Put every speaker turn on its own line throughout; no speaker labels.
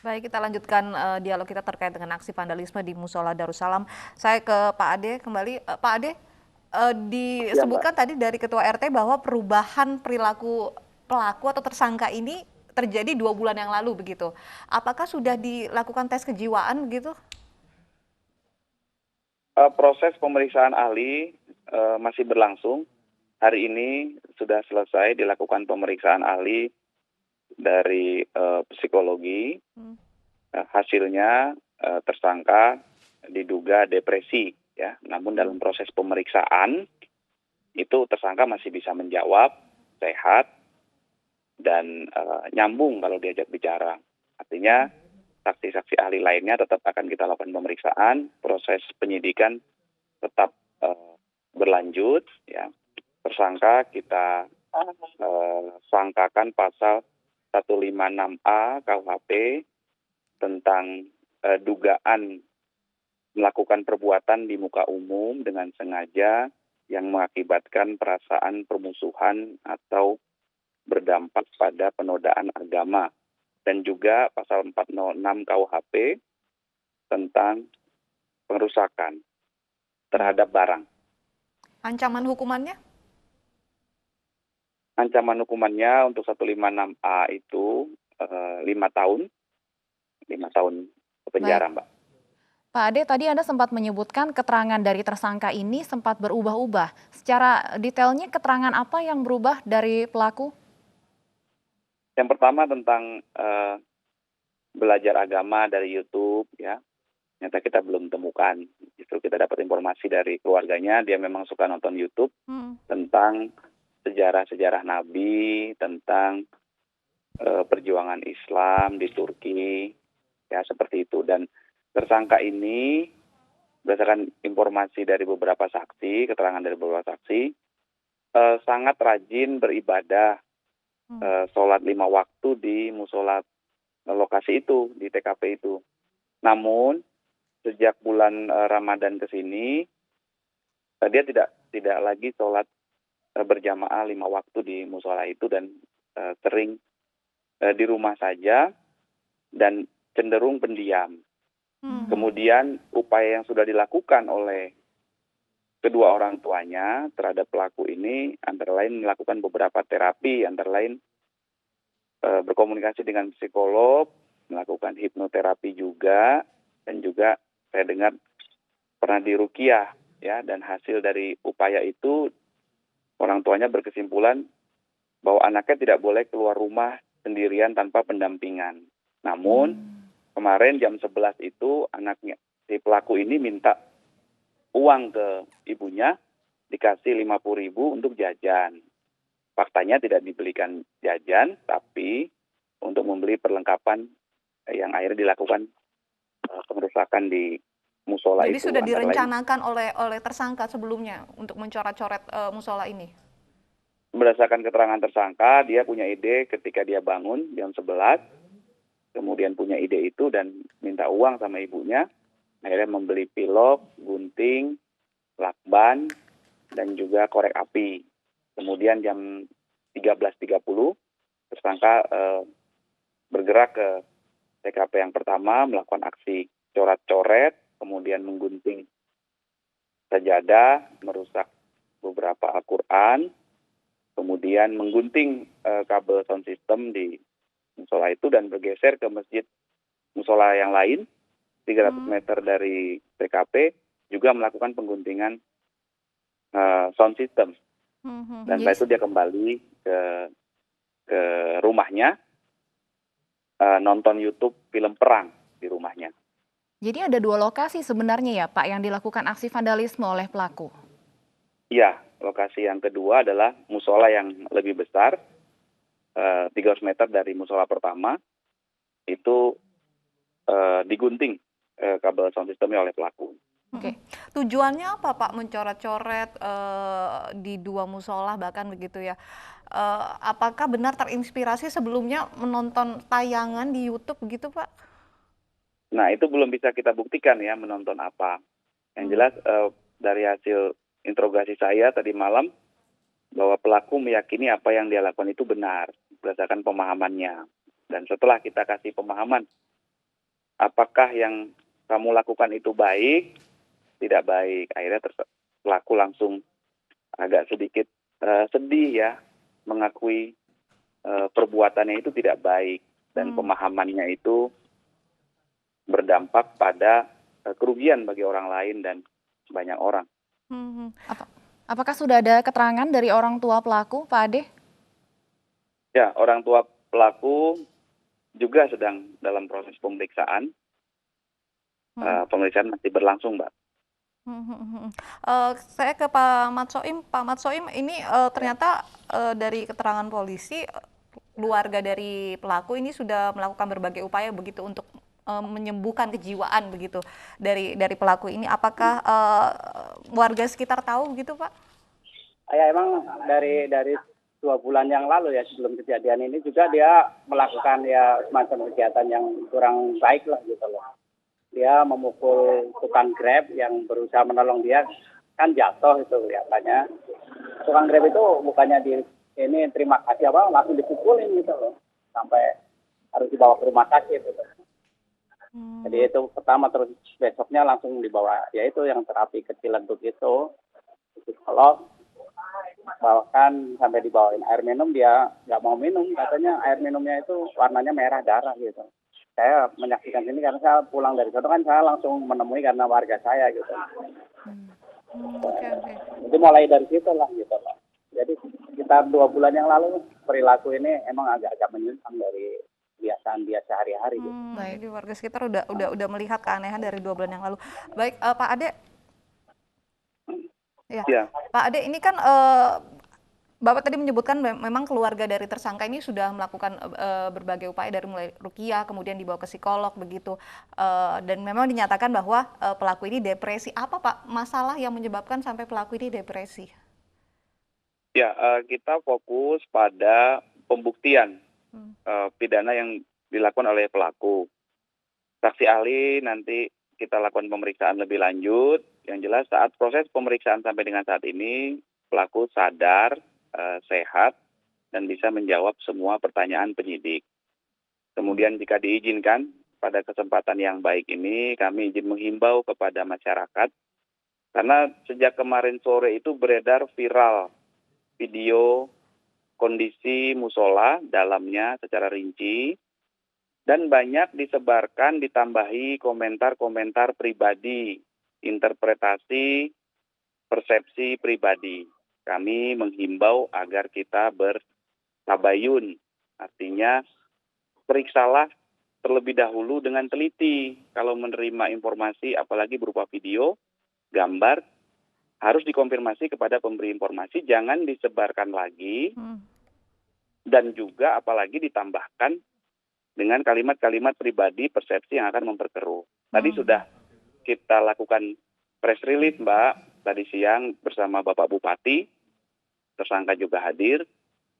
Baik, kita lanjutkan dialog kita terkait dengan aksi vandalisme di Musola Darussalam. Saya ke Pak Ade kembali. Pak Ade,
Ya, Mbak.
disebutkan tadi dari Ketua RT bahwa perubahan perilaku pelaku atau tersangka ini terjadi 2 bulan yang lalu begitu. Apakah sudah dilakukan tes kejiwaan begitu?
Proses pemeriksaan ahli masih berlangsung. Hari ini sudah selesai dilakukan pemeriksaan ahli dari psikologi. Hasilnya tersangka diduga depresi, ya. Namun dalam proses pemeriksaan itu tersangka masih bisa menjawab, sehat dan nyambung kalau diajak bicara. Artinya saksi-saksi ahli lainnya tetap akan kita lakukan pemeriksaan, proses penyidikan tetap berlanjut, ya. Tersangka kita sangkakan pasal 156A KUHP tentang dugaan melakukan perbuatan di muka umum dengan sengaja yang mengakibatkan perasaan permusuhan atau berdampak pada penodaan agama. Dan juga pasal 406 KUHP tentang pengerusakan terhadap barang.
Ancaman hukumannya?
Ancaman hukumannya untuk 156A itu 5 tahun, 5 tahun penjara,
Baik.
Mbak.
Pak Ade, tadi Anda sempat menyebutkan keterangan dari tersangka ini sempat berubah-ubah. Secara detailnya keterangan apa yang berubah dari pelaku?
Yang pertama tentang belajar agama dari YouTube, ya. Ternyata kita belum temukan. Justru kita dapat informasi dari keluarganya, dia memang suka nonton YouTube tentang sejarah-sejarah Nabi, tentang perjuangan Islam di Turki, ya seperti itu. Dan tersangka ini berdasarkan informasi dari beberapa saksi, keterangan dari beberapa saksi, sangat rajin beribadah, sholat 5 waktu di musola lokasi itu, di TKP itu. Namun sejak bulan Ramadan ke sini, dia tidak lagi sholat berjamaah 5 waktu di musola itu dan sering di rumah saja dan cenderung pendiam. Kemudian upaya yang sudah dilakukan oleh kedua orang tuanya terhadap pelaku ini antara lain melakukan beberapa terapi, antara lain berkomunikasi dengan psikolog, melakukan hipnoterapi juga, dan juga saya dengar pernah diruqyah, ya. Dan hasil dari upaya itu orang tuanya berkesimpulan bahwa anaknya tidak boleh keluar rumah sendirian tanpa pendampingan. Namun kemarin jam 11 itu anaknya si pelaku ini minta uang ke ibunya, dikasih 50.000 untuk jajan. Faktanya tidak dibelikan jajan, tapi untuk membeli perlengkapan yang akhirnya dilakukan pengerusakan di musola
Jadi
itu.
sudah
Antara lain
direncanakan oleh tersangka sebelumnya untuk mencoret-coret musola ini?
berdasarkan keterangan tersangka, dia punya ide ketika dia bangun jam 11, kemudian punya ide itu dan minta uang sama ibunya, akhirnya membeli pilok, gunting, lakban, dan juga korek api. Kemudian jam 13.30, tersangka bergerak ke TKP yang pertama, melakukan aksi coret-coret, kemudian menggunting sajadah, merusak beberapa Al-Quran, kemudian menggunting kabel sound system di musola itu dan bergeser ke masjid musola yang lain, 300 meter dari TKP, juga melakukan pengguntingan sound system. Dan setelah itu dia kembali ke rumahnya, nonton YouTube film perang di rumahnya.
Jadi ada 2 lokasi sebenarnya ya Pak yang dilakukan aksi vandalisme oleh pelaku?
Iya, lokasi yang kedua adalah musola yang lebih besar, 300 meter dari musola pertama, itu digunting kabel sound systemnya oleh pelaku.
Oke. Tujuannya apa Pak mencoret-coret di 2 musola bahkan begitu ya? Apakah benar terinspirasi sebelumnya menonton tayangan di YouTube begitu Pak?
Nah, itu belum bisa kita buktikan ya menonton apa. Yang jelas dari hasil interogasi saya tadi malam, bahwa pelaku meyakini apa yang dia lakukan itu benar berdasarkan pemahamannya. Dan setelah kita kasih pemahaman apakah yang kamu lakukan itu baik, tidak baik. Akhirnya pelaku langsung agak sedikit sedih ya, mengakui perbuatannya itu tidak baik dan pemahamannya itu berdampak pada kerugian bagi orang lain dan banyak orang.
Apakah sudah ada keterangan dari orang tua pelaku, Pak Ade?
Ya, orang tua pelaku juga sedang dalam proses pemeriksaan. Pemeriksaan masih berlangsung, Mbak.
Saya ke Pak Matsoim. Pak Matsoim, ini ternyata dari keterangan polisi, keluarga dari pelaku ini sudah melakukan berbagai upaya begitu untuk menyembuhkan kejiwaan begitu dari pelaku ini. Apakah warga sekitar tahu begitu, Pak?
Ya, emang dari 2 bulan yang lalu ya, sebelum kejadian ini juga dia melakukan ya semacam kegiatan yang kurang baik lah gitu loh. Dia memukul tukang Grab yang berusaha menolong dia, kan jatuh itu katanya. Tukang Grab itu bukannya ini terima kasih apa, langsung dipukulin gitu loh, sampai harus dibawa ke rumah sakit gitu. Jadi itu pertama, terus besoknya langsung dibawa, yaitu yang terapi kecil lentuk itu psikolog, bahkan sampai dibawain air minum, dia nggak mau minum, katanya air minumnya itu warnanya merah darah gitu. Saya menyaksikan ini karena saya pulang dari sana kan, saya langsung menemui karena warga saya gitu.
Okay.
Jadi mulai dari situ lah gitu loh. Jadi sekitar 2 bulan yang lalu perilaku ini emang agak-agak menyimpang dari kebiasaan dia sehari-hari. Gitu.
Jadi warga sekitar udah melihat keanehan dari 2 bulan yang lalu. Baik, Pak Ade. Ya. Pak Ade, ini kan Bapak tadi menyebutkan memang keluarga dari tersangka ini sudah melakukan berbagai upaya dari mulai ruqyah, kemudian dibawa ke psikolog begitu, dan memang dinyatakan bahwa pelaku ini depresi. Apa Pak masalah yang menyebabkan sampai pelaku ini depresi?
Ya, kita fokus pada pembuktian pidana yang dilakukan oleh pelaku. Saksi ahli nanti kita lakukan pemeriksaan lebih lanjut. Yang jelas saat proses pemeriksaan sampai dengan saat ini pelaku sadar, sehat, dan bisa menjawab semua pertanyaan penyidik. Kemudian jika diizinkan, pada kesempatan yang baik ini kami izin menghimbau kepada masyarakat, karena sejak kemarin sore itu beredar viral video kondisi musola dalamnya secara rinci, dan banyak disebarkan ditambahi komentar-komentar pribadi, interpretasi, persepsi pribadi. Kami menghimbau agar kita bertabayun, artinya periksalah terlebih dahulu dengan teliti. Kalau menerima informasi apalagi berupa video, gambar, harus dikonfirmasi kepada pemberi informasi, jangan disebarkan lagi, dan juga apalagi ditambahkan dengan kalimat-kalimat pribadi, persepsi yang akan memperkeruh. Tadi sudah kita lakukan press release, Mbak, tadi siang bersama Bapak Bupati. Tersangka juga hadir,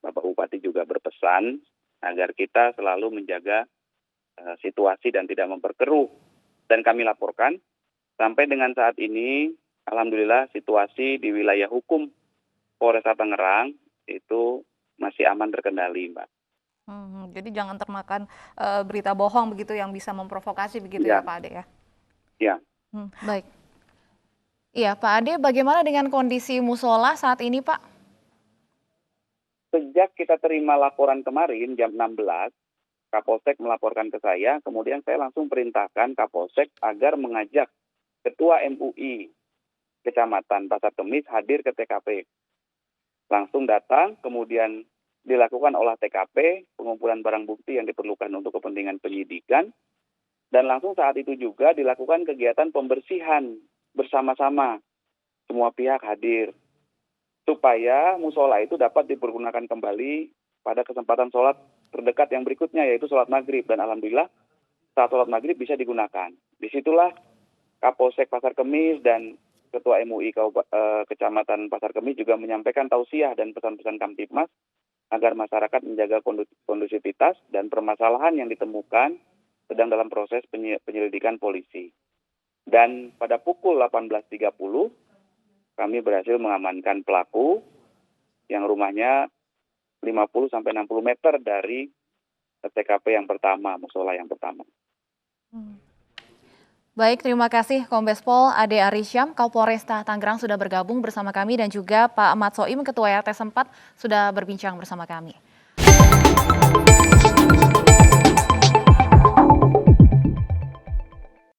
Bapak Bupati juga berpesan agar kita selalu menjaga situasi dan tidak memperkeruh. Dan kami laporkan, sampai dengan saat ini, alhamdulillah situasi di wilayah hukum Polresta Tangerang itu masih aman terkendali, Mbak.
Jadi jangan termakan berita bohong begitu yang bisa memprovokasi begitu ya Pak Ade ya?
Ya.
Baik. Iya, Pak Ade, bagaimana dengan kondisi musola saat ini, Pak?
Sejak kita terima laporan kemarin jam 16, Kapolsek melaporkan ke saya, kemudian saya langsung perintahkan Kapolsek agar mengajak Ketua MUI Kecamatan Pasar Kemis hadir ke TKP. Langsung datang, kemudian dilakukan olah TKP, pengumpulan barang bukti yang diperlukan untuk kepentingan penyidikan, dan langsung saat itu juga dilakukan kegiatan pembersihan bersama-sama. Semua pihak hadir, supaya musola itu dapat dipergunakan kembali pada kesempatan sholat terdekat yang berikutnya, yaitu sholat maghrib. Dan alhamdulillah saat sholat maghrib bisa digunakan. Disitulah Kapolsek Pasar Kemis dan Ketua MUI Kecamatan Pasar Kemis juga menyampaikan tausiah dan pesan-pesan Kamtibmas agar masyarakat menjaga kondusivitas dan permasalahan yang ditemukan sedang dalam proses penyelidikan polisi. Dan pada pukul 18.30 kami berhasil mengamankan pelaku yang rumahnya 50-60 meter dari TKP yang pertama, musola yang pertama.
Baik, terima kasih Kombes Pol Ade Arisyam, Kapolresta Tangerang sudah bergabung bersama kami dan juga Pak Ahmad Soim, Ketua RT 4 sudah berbincang bersama kami.